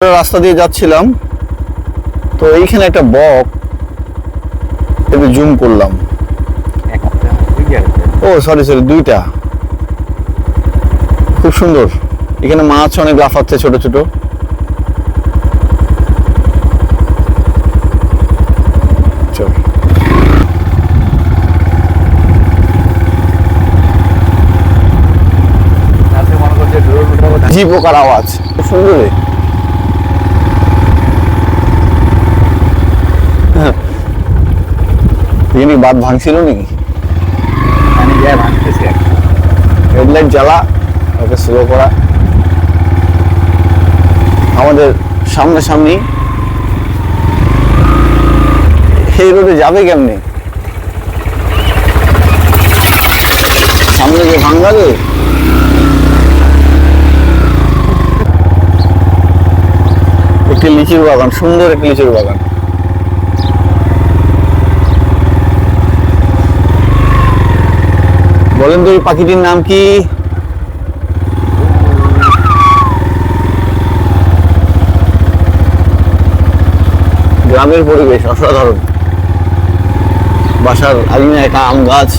রাস্তা দিয়ে যাচ্ছিলাম তো এইখানে একটা বক একটু জুম করলাম। ও সরি দুইটা, খুব সুন্দর। এখানে মাছ অনেক লাফাচ্ছে ছোট ছোট। চল জি পোকার আওয়াজ খুব সুন্দর। তিনি বাদ ভাঙছিল নাকি? হেডলাইট জ্বালা, ওকে স্লো করা। আমাদের সামনাসামনি এই রোডে যাবে কেমনে? সামনে যে ভাঙাবে। একটি লিচুর বাগান, সুন্দর একটি লিচুর বাগান। বলেন তো এই পাখিটির নাম কি? গ্রামের পরিবেশ অসাধারণ। বাসার আঙিনা একটা আম গাছ,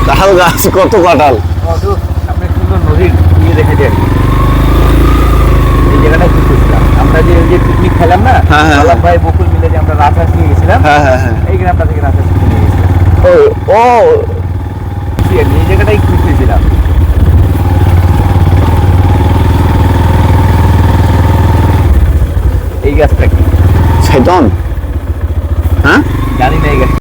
কাঁঠাল গাছ, কত কাঁঠাল। নদীর ইয়ে দেখা যায় এই জায়গাটা ঘুরতেছিলাম আমরা, যে পিকনিক খেলাম না, ভাই বকুল মিলে যে আমরা রাজহাঁস নিয়ে গেছিলাম। এই গ্রামটা থেকে রাজহাঁস নিয়ে গেছিলাম। এই জায়গাটাই ঘুরতেছিলাম। এই গাছটা কি? ছাইতন? হ্যাঁ, জানি না এই গাছ।